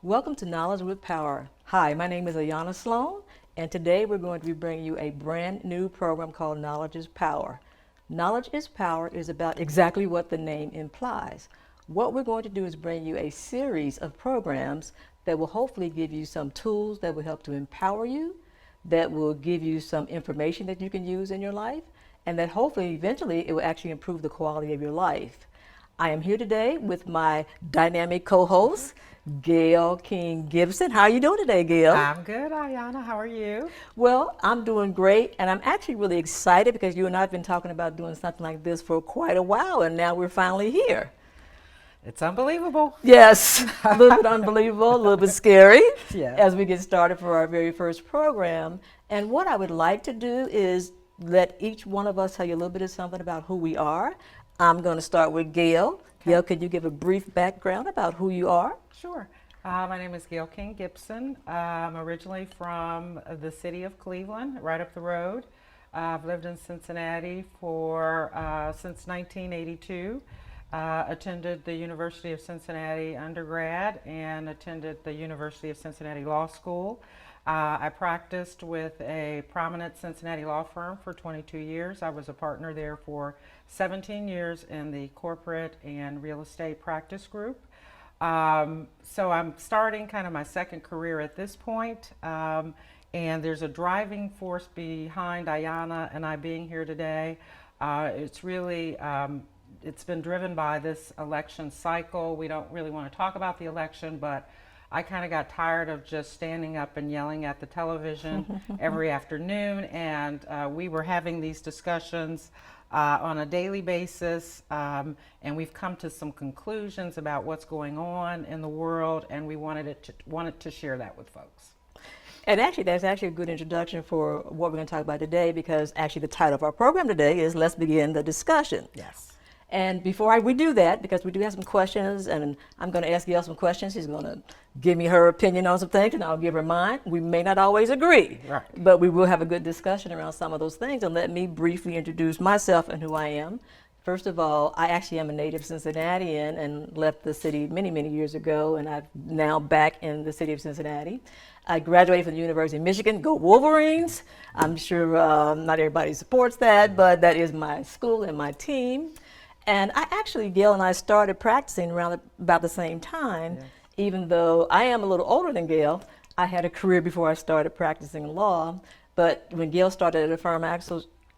Welcome to Knowledge with Power. Hi, my name is Ayana Sloan, and today we're going to be bringing you a brand new program called Knowledge is Power. Knowledge is Power is about exactly what the name implies. What we're going to do is bring you a series of programs that will hopefully give you some tools that will help to empower you, that will give you some information that you can use in your life, and that hopefully eventually it will actually improve the quality of your life. I am here today with my dynamic co-host, Gail King Gibson. How are you doing today, Gail? I'm good, Ayana. How are you? Well, I'm doing great, and I'm actually really excited because you and I have been talking about doing something like this for quite a while, and now we're finally here. It's unbelievable. Yes, a little bit unbelievable, a little bit scary Yes. as we get started for our very first program. And what I would like to do is let each one of us tell you a little bit of something about who we are. I'm going to start with Gail. Okay. Gail, could you give a brief background about who you are? Sure. My name is Gail King Gibson. I'm originally from the city of Cleveland, right up the road. I've lived in Cincinnati for since 1982. Attended the University of Cincinnati undergrad and attended the University of Cincinnati Law School. I practiced with a prominent Cincinnati law firm for 22 years. I was a partner there for 17 years in the corporate and real estate practice group. So I'm starting kind of my second career at this point. And there's a driving force behind Ayana and I being here today. It's really it's been driven by this election cycle. We don't really want to talk about the election, but I kind of got tired of just standing up and yelling at the television every afternoon. And we were having these discussions on a daily basis. And we've come to some conclusions about what's going on in the world. And we wanted to share that with folks. And actually, that's actually a good introduction for what we're going to talk about today because actually the title of our program today is Let's Begin the Discussion. Yes. And before we do that, because we do have some questions, and I'm going to ask Gail some questions, she's going to give me her opinion on some things, and I'll give her mine. We may not always agree, Right. but we will have a good discussion around some of those things. And let me briefly introduce myself and who I am. First of all, I actually am a native Cincinnatian and left the city many, many years ago, and I'm now back in the city of Cincinnati. I graduated from the University of Michigan. Go Wolverines! I'm sure not everybody supports that, but that is my school and my team. And I actually, Gail and I started practicing around about the same time, Yes. even though I am a little older than Gail. I had a career before I started practicing law, but when Gail started at a firm, I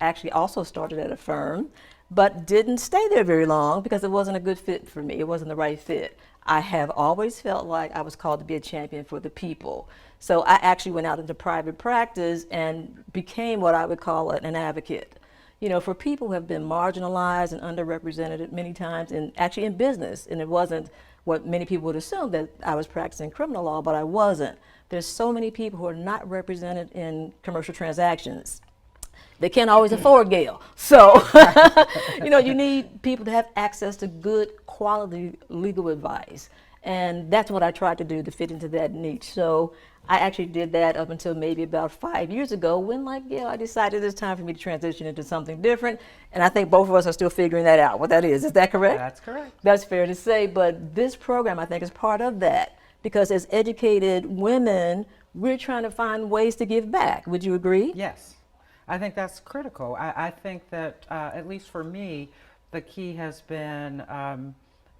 actually also started at a firm, but didn't stay there very long because it wasn't a good fit for me. It wasn't the right fit. I have always felt like I was called to be a champion for the people. So I actually went out into private practice and became what I would call an advocate. You know, for people who have been marginalized and underrepresented many times, and actually in business, and it wasn't what many people would assume that I was practicing criminal law, but I wasn't. There's so many people who are not represented in commercial transactions. They can't always afford Gail. So, you know, you need people to have access to good quality legal advice. And that's what I tried to do to fit into that niche. So I actually did that up until maybe about 5 years ago when, like Gail, I decided it's time for me to transition into something different. And I think both of us are still figuring that out, what that is. Is that correct? That's correct. That's fair to say. But this program, I think, is part of that. Because as educated women, we're trying to find ways to give back. Would you agree? Yes, I think that's critical. I think that, at least for me, the key has been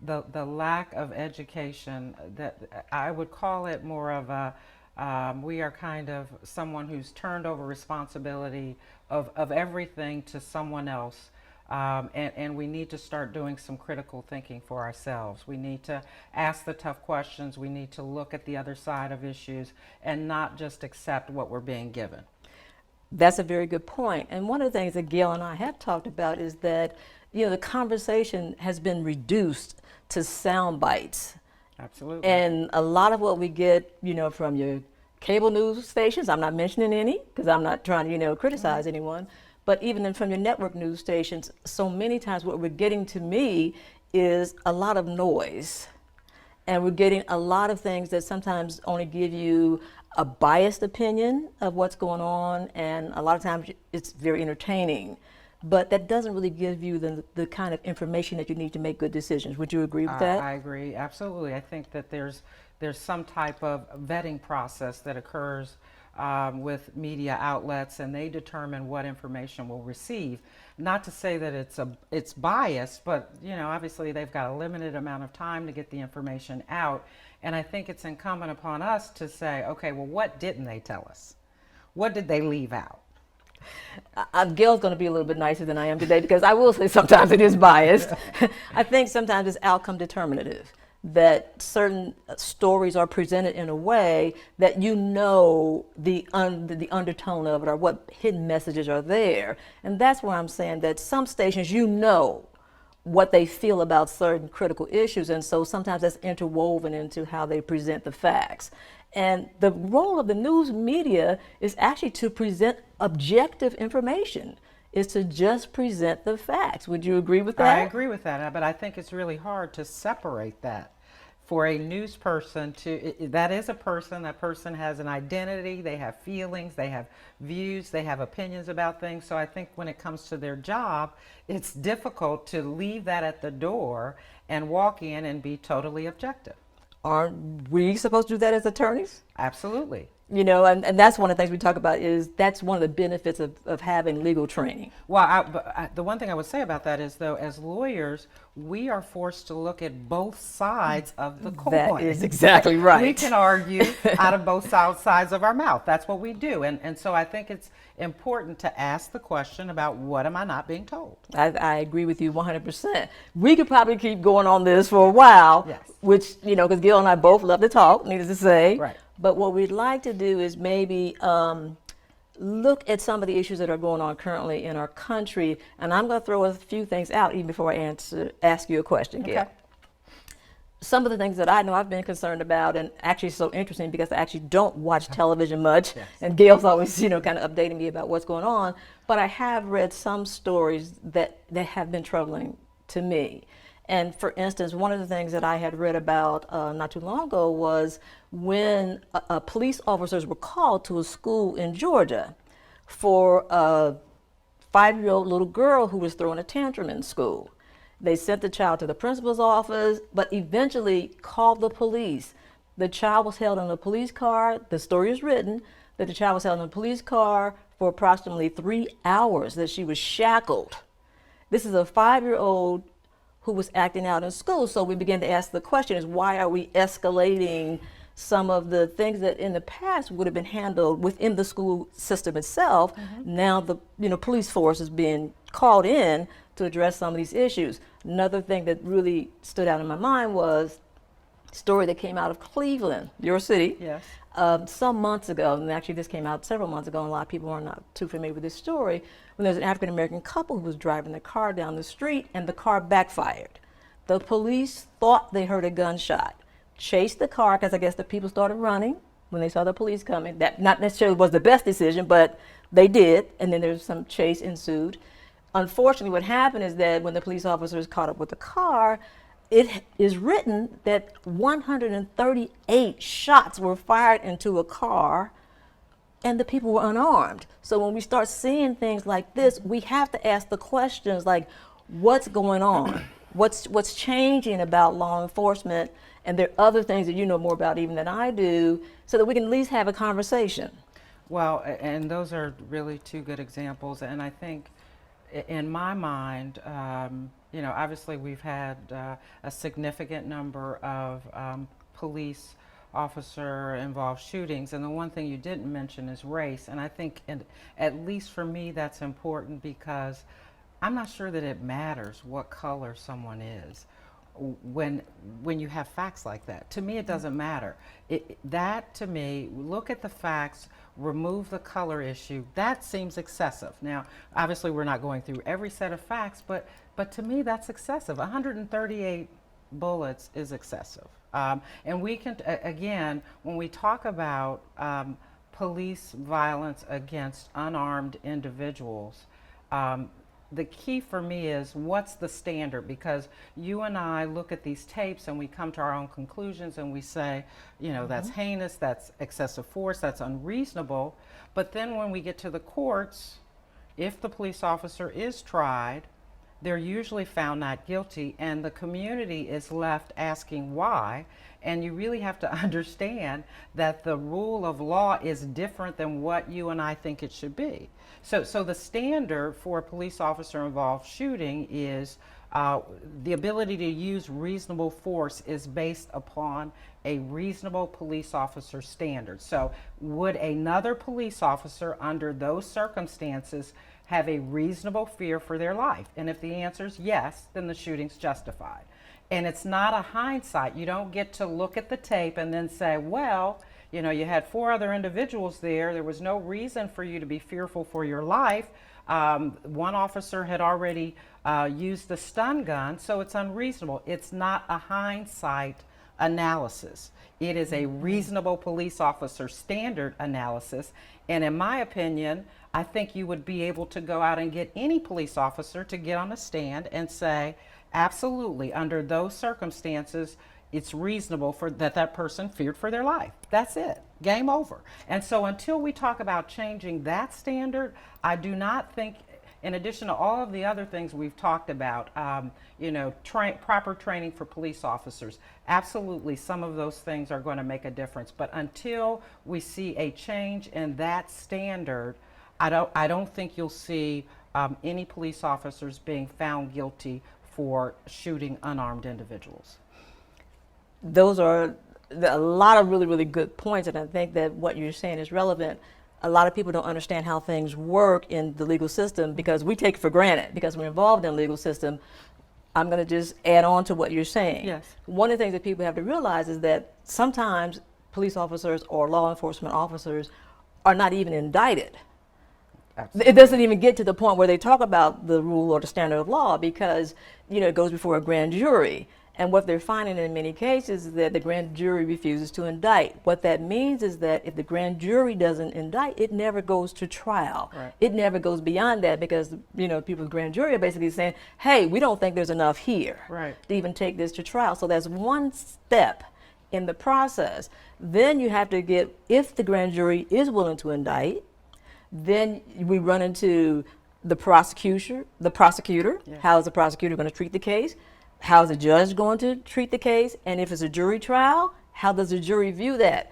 the lack of education. That I would call it more of a we are kind of someone who's turned over responsibility of everything to someone else. And we need to start doing some critical thinking for ourselves. We need to ask the tough questions. We need to look at the other side of issues and not just accept what we're being given. That's a very good point. And one of the things that Gail and I have talked about is that, you know, the conversation has been reduced to sound bites. Absolutely. And a lot of what we get, you know, from your cable news stations, I'm not mentioning any because I'm not trying to, you know, criticize anyone, but even from your network news stations, so many times what we're getting to me is a lot of noise. And we're getting a lot of things that sometimes only give you a biased opinion of what's going on, and a lot of times it's very entertaining. But that doesn't really give you the kind of information that you need to make good decisions. Would you agree with that? I agree, absolutely. I think that there's there's some type of vetting process that occurs with media outlets, and they determine what information we'll receive. Not to say that it's biased, but obviously they've got a limited amount of time to get the information out. And I think it's incumbent upon us to say, okay, well, what didn't they tell us? What did they leave out? Gail's going to be a little bit nicer than I am today, because I will say sometimes it is biased. I think sometimes it's outcome determinative, that certain stories are presented in a way that the undertone of it, or what hidden messages are there. And that's where I'm saying that some stations, what they feel about certain critical issues, and so sometimes that's interwoven into how they present the facts. And the role of the news media is actually to present objective information, is to just present the facts. Would you agree with that? I agree with that, but I think it's really hard to separate that. For a news person that is a person, that person has an identity, they have feelings, they have views, they have opinions about things. So I think when it comes to their job, it's difficult to leave that at the door and walk in and be totally objective. Aren't we supposed to do that as attorneys? Absolutely. And that's one of the things we talk about, is that's one of the benefits of having legal training. Well, the one thing I would say about that is, though, as lawyers, we are forced to look at both sides of the coin. That is exactly right. We can argue out of both sides of our mouth. That's what we do. And so I think it's important to ask the question about, what am I not being told? I agree with you 100%. We could probably keep going on this for a while, yes. Which, because Gail and I both love to talk, needless to say. Right. But what we'd like to do is maybe look at some of the issues that are going on currently in our country. And I'm going to throw a few things out even before I ask you a question, Gail. Okay. Some of the things that I know I've been concerned about, and actually so interesting because I actually don't watch television much, yes. And Gail's always, kind of updating me about what's going on. But I have read some stories that have been troubling to me. And for instance, one of the things that I had read about not too long ago was when police officers were called to a school in Georgia for a 5-year-old little girl who was throwing a tantrum in school. They sent the child to the principal's office, but eventually called the police. The child was held in a police car. The story is written that the child was held in a police car for approximately 3 hours, that she was shackled. This is a 5-year-old who was acting out in school. So we began to ask the question, is why are we escalating some of the things that in the past would have been handled within the school system itself? Mm-hmm. Now the police force is being called in to address some of these issues. Another thing that really stood out in my mind was a story that came out of Cleveland, your city. Yes. Some months ago, and actually this came out several months ago, and a lot of people are not too familiar with this story, when there's an African-American couple who was driving their car down the street and the car backfired. The police thought they heard a gunshot, chased the car, because I guess the people started running when they saw the police coming. That not necessarily was the best decision, but they did, and then there's some chase ensued. Unfortunately, what happened is that when the police officers caught up with the car, it is written that 138 shots were fired into a car and the people were unarmed. So when we start seeing things like this, we have to ask the questions like, what's going on? What's changing about law enforcement? And there are other things that you know more about even than I do, so that we can at least have a conversation. Well, and those are really two good examples. And I think in my mind, obviously we've had a significant number of police officer involved shootings, and the one thing you didn't mention is race. And I think, at least for me, that's important, because I'm not sure that it matters what color someone is when you have facts like that. To me, it doesn't matter. To me, look at the facts, remove the color issue. That seems excessive. Now, obviously, we're not going through every set of facts, but to me, that's excessive. 138 bullets is excessive. And we can, again, when we talk about police violence against unarmed individuals, the key for me is, what's the standard? Because you and I look at these tapes and we come to our own conclusions and we say, that's heinous, that's excessive force, that's unreasonable. But then when we get to the courts, if the police officer is tried, they're usually found not guilty, and the community is left asking why. And you really have to understand that the rule of law is different than what you and I think it should be. So the standard for a police officer involved shooting is the ability to use reasonable force is based upon a reasonable police officer standard. So would another police officer under those circumstances have a reasonable fear for their life? And if the answer is yes, then the shooting's justified. And it's not a hindsight. You don't get to look at the tape and then say, well, you know, you had 4 other individuals there. There was no reason for you to be fearful for your life. One officer had already used the stun gun, so it's unreasonable. It's not a hindsight analysis. It is a reasonable police officer standard analysis. And in my opinion, I think you would be able to go out and get any police officer to get on a stand and say, absolutely, under those circumstances, it's reasonable for that person feared for their life. That's it. Game over. And so until we talk about changing that standard, I do not think, in addition to all of the other things we've talked about, you know, proper training for police officers, absolutely some of those things are going to make a difference. But until we see a change in that standard, I don't think you'll see any police officers being found guilty for shooting unarmed individuals. Those are a lot of really, really good points, and I think that what you're saying is relevant. A lot of people don't understand how things work in the legal system because we take it for granted because we're involved in the legal system. I'm going to just add on to what you're saying. Yes. One of the things that people have to realize is that sometimes police officers or law enforcement officers are not even indicted. Absolutely. It doesn't even get to the point where they talk about the rule or the standard of law because, you know, it goes before a grand jury. And what they're finding in many cases is that the grand jury refuses to indict. What that means is that if the grand jury doesn't indict, it never goes to trial. Right. It never goes beyond that because, you know, people's grand jury are basically saying, hey, we don't think there's enough here Right. to even take this to trial. So that's one step in the process. Then you have to get, if the grand jury is willing to indict, then we run into the prosecutor. Yes. How is the prosecutor going to treat the case? How is the judge going to treat the case? And if it's a jury trial, how does the jury view that?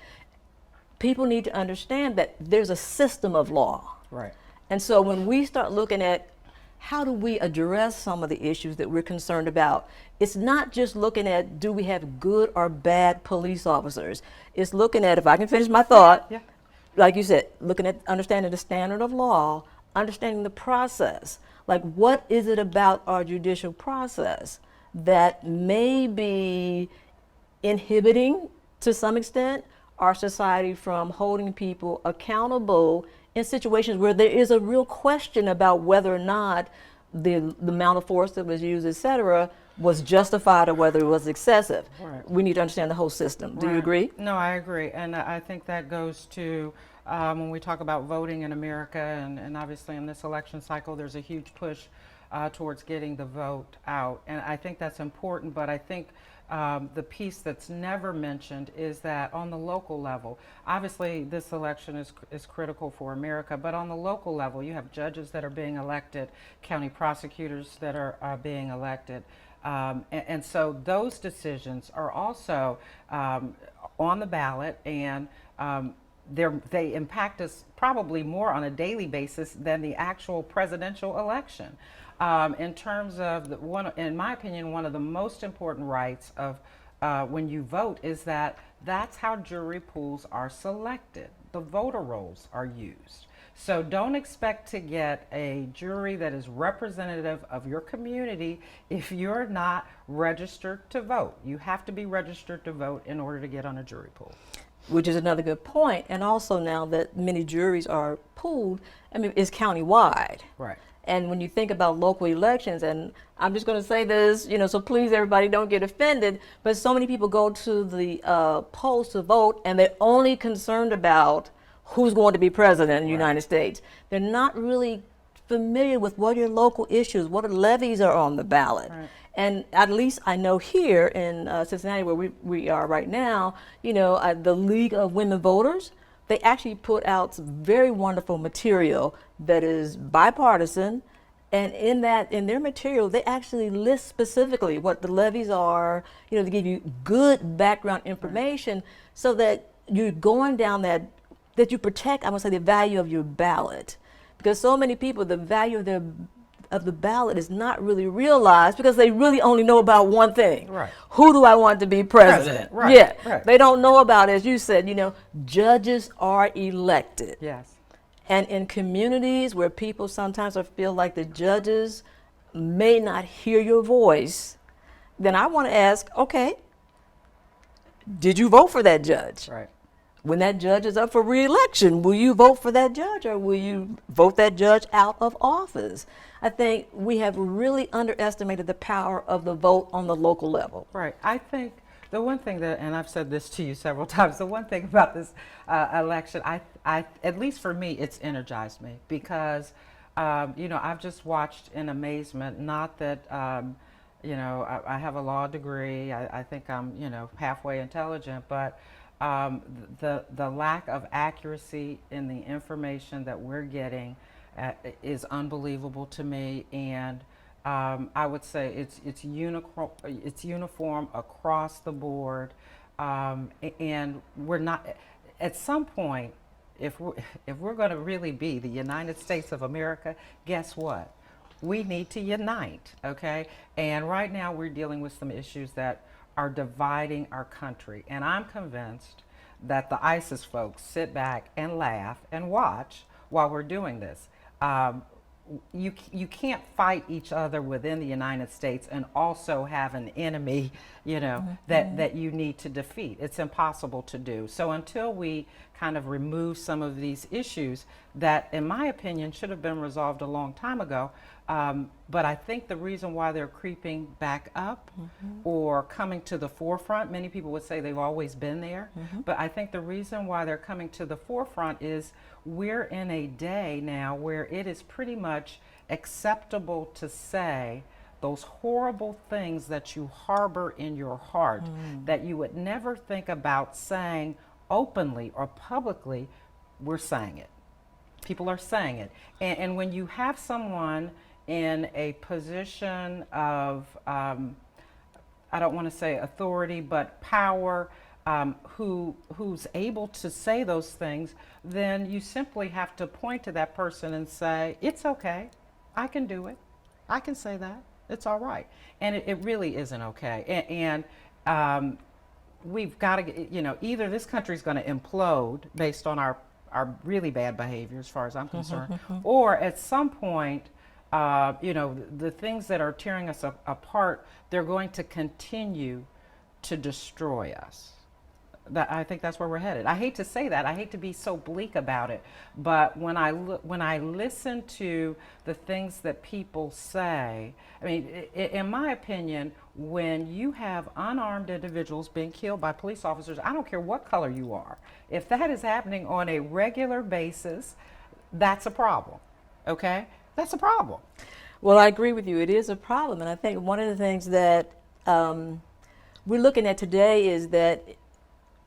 People need to understand that there's a system of law. Right. And so when we start looking at how do we address some of the issues that we're concerned about, it's not just looking at do we have good or bad police officers. It's looking at, if I can finish my thought, Yeah. like you said, looking at understanding the standard of law, understanding the process. Like, what is it about our judicial process that may be inhibiting, to some extent, our society from holding people accountable in situations where there is a real question about whether or not the amount of force that was used, et cetera, was justified or whether it was excessive. Right. We need to understand the whole system. Do you Right. agree? No, I agree. And I think that goes to when we talk about voting in America, and obviously in this election cycle, there's a huge push towards getting the vote out. And I think that's important, but I think the piece that's never mentioned is that on the local level, obviously this election is critical for America, but on the local level, you have judges that are being elected, county prosecutors that are being elected. And so those decisions are also on the ballot, and they impact us probably more on a daily basis than the actual presidential election. In terms of in my opinion, one of the most important rights of when you vote is that's how jury pools are selected. The voter rolls are used. So don't expect to get a jury that is representative of your community if you're not registered to vote. You have to be registered to vote in order to get on a jury pool. Which is another good point. And also now that many juries are pooled, I mean, it's countywide. Right. And when you think about local elections, and I'm just going to say this, you know, so please everybody don't get offended, but so many people go to the polls to vote and they're only concerned about who's going to be president in the United States. They're not really familiar with what your local issues, what levies are on the ballot. Right. And at least I know here in Cincinnati, where we are right now, you know, the League of Women Voters, they actually put out some very wonderful material that is bipartisan And in their material, they actually list specifically what the levies are, to give you good background information so that you're going down that you protect, I would say, the value of your ballot. Because so many people, the value of the ballot is not really realized because they really only know about one thing. Right. Who do I want to be president? Right. Yeah. Right. They don't know about, as you said, judges are elected. Yes. And in communities where people sometimes feel like the judges may not hear your voice, then I want to ask, okay, did you vote for that judge? Right. When that judge is up for re-election, will you vote for that judge or will you vote that judge out of office? I think we have really underestimated the power of the vote on the local level. Right. I think the one thing that, and I've said this to you several times, the one thing about this election, at least for me, it's energized me because, I've just watched in amazement, not that, I have a law degree, I think I'm, halfway intelligent, but the lack of accuracy in the information that we're getting is unbelievable to me, and I would say it's uniform across the board, and we're not. At some point, if we're going to really be the United States of America, guess what? We need to unite, okay? And right now we're dealing with some issues that are dividing our country. And I'm convinced that the ISIS folks sit back and laugh and watch while we're doing this. You can't fight each other within the United States and also have an enemy, that you need to defeat. It's impossible to do. So until we kind of remove some of these issues that, in my opinion, should have been resolved a long time ago, but I think the reason why they're creeping back up or coming to the forefront, many people would say they've always been there, but I think the reason why they're coming to the forefront is we're in a day now where it is pretty much acceptable to say those horrible things that you harbor in your heart that you would never think about saying openly or publicly. We're saying it. People are saying it. And when you have someone in a position of, I don't want to say authority, but power, who's able to say those things, then you simply have to point to that person and say, it's okay. I can do it. I can say that. It's all right. And it really isn't okay. And we've got to, either this country's going to implode based on our really bad behavior, as far as I'm concerned, or at some point, the things that are tearing us apart, they're going to continue to destroy us. I think that's where we're headed. I hate to say that. I hate to be so bleak about it. But when I listen to the things that people say, I mean, in my opinion, when you have unarmed individuals being killed by police officers, I don't care what color you are. If that is happening on a regular basis, that's a problem. Okay? That's a problem. Well, I agree with you. It is a problem. And I think one of the things that we're looking at today is that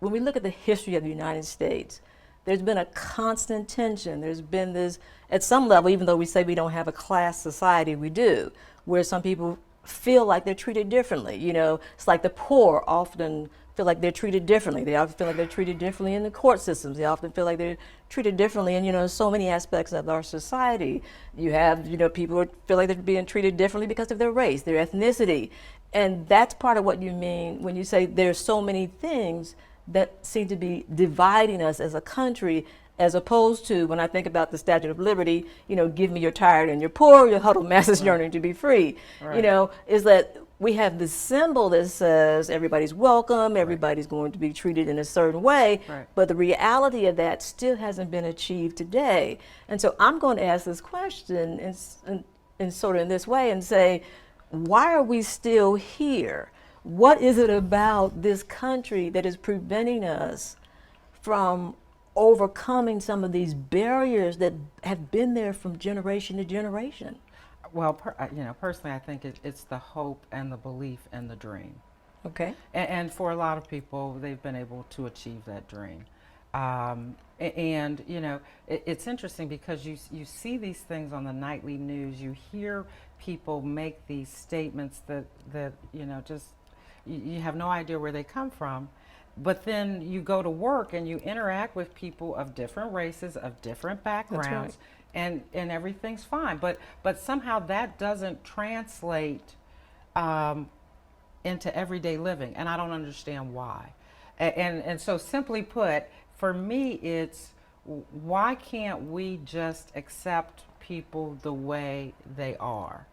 when we look at the history of the United States, there's been a constant tension. There's been this, at some level, even though we say we don't have a class society, we do, where some people feel like they're treated differently. It's like the poor often feel like they're treated differently. They often feel like they're treated differently in the court systems. They often feel like they're treated differently in, so many aspects of our society. You have, people who feel like they're being treated differently because of their race, their ethnicity. And that's part of what you mean when you say there's so many things that seem to be dividing us as a country, as opposed to when I think about the Statue of Liberty, give me your tired and your poor, your huddled masses yearning to be free. Right. Is that we have this symbol that says everybody's welcome, everybody's going to be treated in a certain way, but the reality of that still hasn't been achieved today. And so I'm going to ask this question in sort of in this way and say, why are we still here? What is it about this country that is preventing us from overcoming some of these barriers that have been there from generation to generation? Well, personally, I think it's the hope and the belief and the dream. Okay. And for a lot of people, they've been able to achieve that dream. And you know, it's interesting because you see these things on the nightly news. You hear people make these statements that you know, just you have no idea where they come from. But then you go to work and you interact with people of different races, of different backgrounds, and everything's fine. But somehow that doesn't translate into everyday living, and I don't understand why. And so simply put, for me, it's why can't we just accept people the way they are?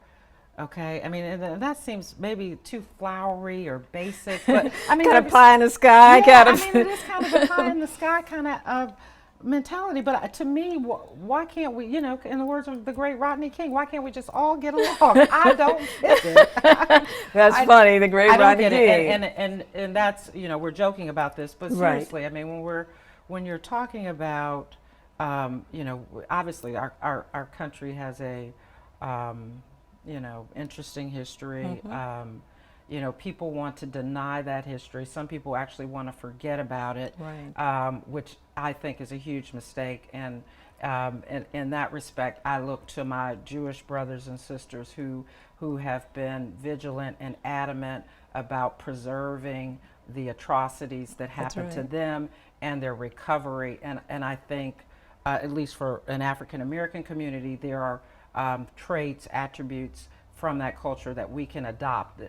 Okay, I mean, and that seems maybe too flowery or basic, but I mean, Kind of pie in the sky, yeah, kind of. I mean, it is kind of a pie in the sky kind of mentality. But to me, why can't we, you know, in the words of the great Rodney King, why can't we just all get along? I don't get it. That's funny, the great I don't Rodney get King. it, and that's, you know, we're joking about this, but Right. seriously, I mean, when you're talking about, you know, obviously our country has a, you know, interesting history. You know, people want to deny that history. Some people actually want to forget about it, Right. which I think is a huge mistake. And in that respect, I look to my Jewish brothers and sisters who have been vigilant and adamant about preserving the atrocities that happened to right. them and their recovery. And I think, at least for an African American community, there are traits, attributes from that culture that we can adopt.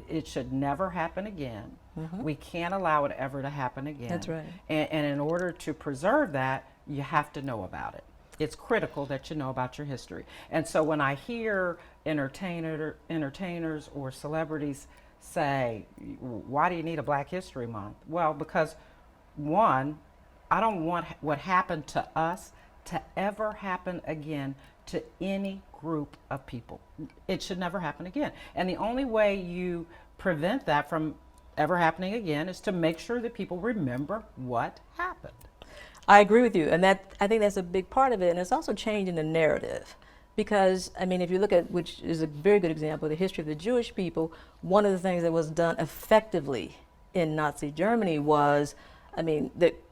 It should never happen again. We can't allow it ever to happen again. That's right. And in order to preserve that, you have to know about it. It's critical that you know about your history. And so when I hear entertainers or celebrities say, why do you need a Black History Month? Well, because one, I don't want what happened to us to ever happen again to any group of people. It should never happen again. And the only way you prevent that from ever happening again is to make sure that people remember what happened. I agree with you, and that I think that's a big part of it, and it's also changing the narrative. Because, I mean, if you look at, which is a very good example, the history of the Jewish people, one of the things that was done effectively in Nazi Germany was, I mean,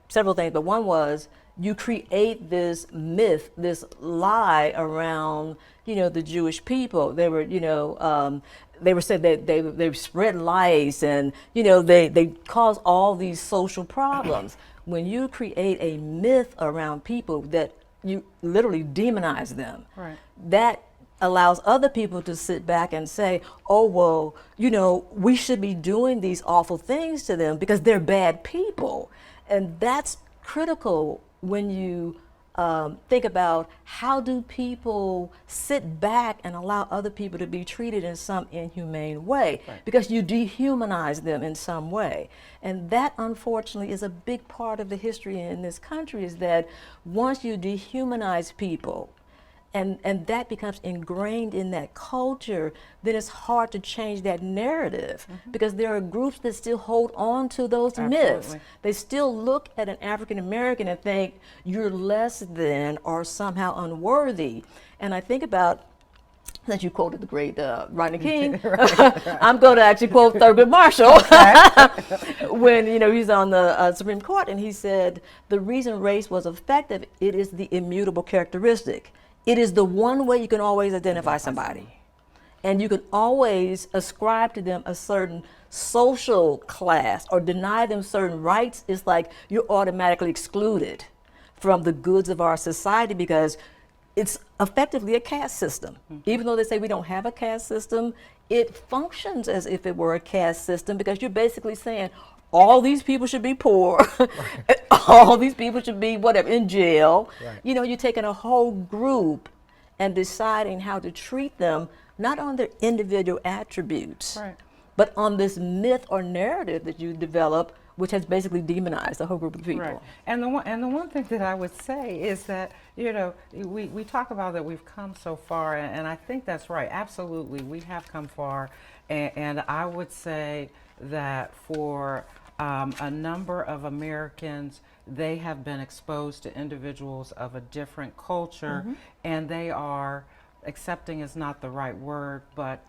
several things, but one was you create this myth, this lie around, you know, the Jewish people. They were, you know, they were said that they spread lice, and, you know, they cause all these social problems. When you create a myth around people that you literally demonize them, Right. that allows other people to sit back and say, oh, well, you know, we should be doing these awful things to them because they're bad people. And that's critical when you think about how do people sit back and allow other people to be treated in some inhumane way, Right. because you dehumanize them in some way. And that, unfortunately, is a big part of the history in this country, is that once you dehumanize people, and that becomes ingrained in that culture, then it's hard to change that narrative, because there are groups that still hold on to those myths. Absolutely. They still look at an African American and think you're less than or somehow unworthy. And I think about, since you quoted the great Rodney King, I'm going to actually quote Thurgood Marshall when, you know, he's on the Supreme Court, and he said, the reason race was effective, it is the immutable characteristic. It is the one way you can always identify somebody. And you can always ascribe to them a certain social class or deny them certain rights. It's like you're automatically excluded from the goods of our society, because it's effectively a caste system. Even though they say we don't have a caste system, it functions as if it were a caste system, because you're basically saying all these people should be poor, all these people should be whatever, in jail. Right. You know, you're taking a whole group and deciding how to treat them, not on their individual attributes, Right. but on this myth or narrative that you develop, which has basically demonized a whole group of people. Right. And the one thing that I would say is that, you know, we talk about that we've come so far, and I think that's right. Absolutely, we have come far, and I would say that for a number of Americans, they have been exposed to individuals of a different culture, and they are, accepting is not the right word, but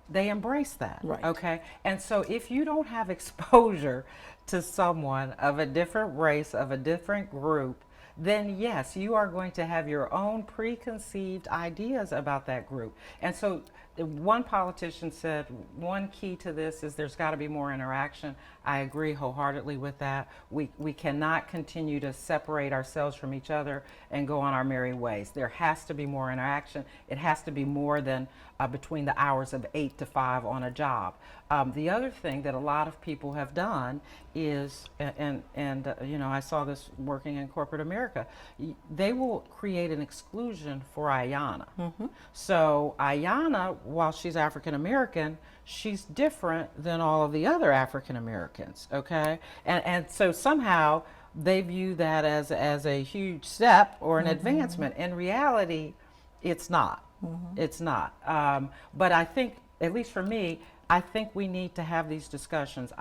they embrace that. Right. Okay. And so if you don't have exposure to someone of a different race, of a different group, then yes, you are going to have your own preconceived ideas about that group. And so one politician said one key to this is there's got to be more interaction. I agree wholeheartedly with that. We cannot continue to separate ourselves from each other and go on our merry ways. There has to be more interaction. It has to be more than between the hours of 8 to 5 on a job. The other thing that a lot of people have done is, you know, I saw this working in corporate America, they will create an exclusion for Ayanna. So Ayanna, while she's African American, she's different than all of the other African Americans, okay? And so somehow they view that as a huge step or an advancement. In reality, it's not. It's not. But I think, at least for me, I think we need to have these discussions.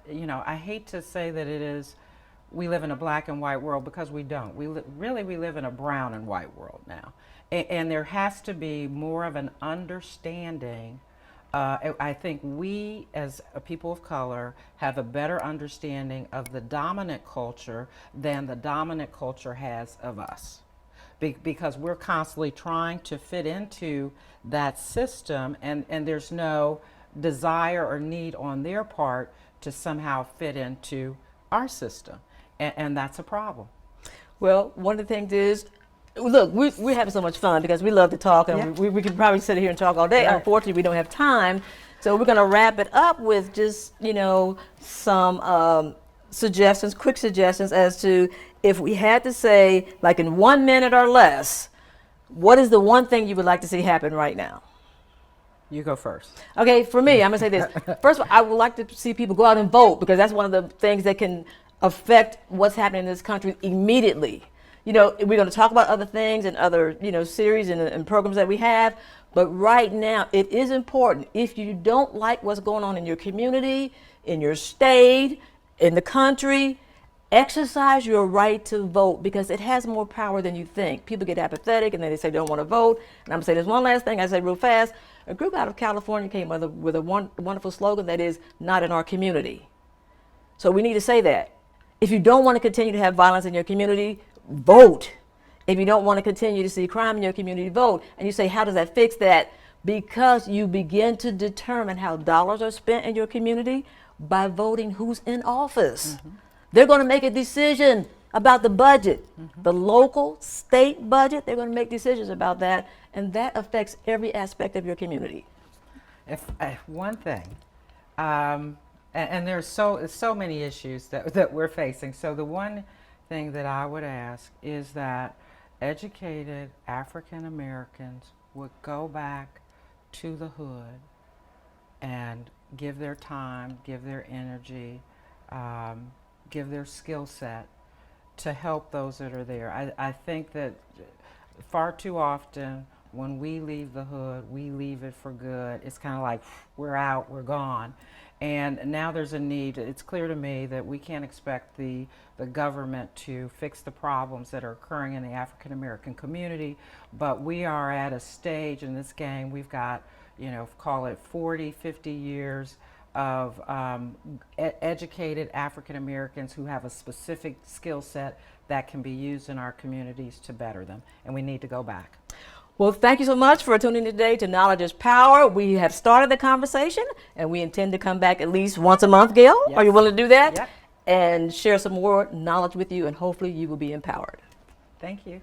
You know, I hate to say that it is, we live in a black and white world, because we don't. We live in a brown and white world now. And there has to be more of an understanding. I think we, as a people of color, have a better understanding of the dominant culture than the dominant culture has of us. Because we're constantly trying to fit into that system, and there's no desire or need on their part to somehow fit into our system. And that's a problem. Well, one of the things is, look, we're having so much fun because we love to talk, and we could probably sit here and talk all day. Right. Unfortunately, we don't have time. So we're going to wrap it up with just, you know, some suggestions, quick suggestions as to, if we had to say, like in 1 minute or less, what is the one thing you would like to see happen right now? You go first. Okay, for me, I'm going to say this. First of all, I would like to see people go out and vote, because that's one of the things that can affect what's happening in this country immediately. You know, we're going to talk about other things and other, you know, series and programs that we have, but right now it is important. If you don't like what's going on in your community, in your state, in the country, exercise your right to vote, because it has more power than you think. People get apathetic and then they say they don't want to vote. And I'm going to say there's one last thing I say real fast. A group out of California came with a wonderful slogan that is, "Not in our community." So we need to say that. If you don't want to continue to have violence in your community, vote. If you don't want to continue to see crime in your community, vote. And you say, how does that fix that? Because you begin to determine how dollars are spent in your community by voting who's in office. They're going to make a decision about the budget, the local, state budget. They're going to make decisions about that, and that affects every aspect of your community. If one thing, and there's so many issues that we're facing. So the one thing that I would ask is that educated African Americans would go back to the hood and give their time, give their energy, give their skill set to help those that are there. I think that far too often when we leave the hood, we leave it for good. It's kind of like, we're out, we're gone. And now there's a need. It's clear to me that we can't expect the government to fix the problems that are occurring in the African American community, but we are at a stage in this game, we've got, you know, call it 40, 50 years of educated African Americans who have a specific skill set that can be used in our communities to better them, and we need to go back. Well, thank you so much for tuning in today to Knowledge is Power. We have started the conversation, and we intend to come back at least once a month, Gail. Yes. Are you willing to do that? Yep. And share some more knowledge with you, and hopefully you will be empowered. Thank you.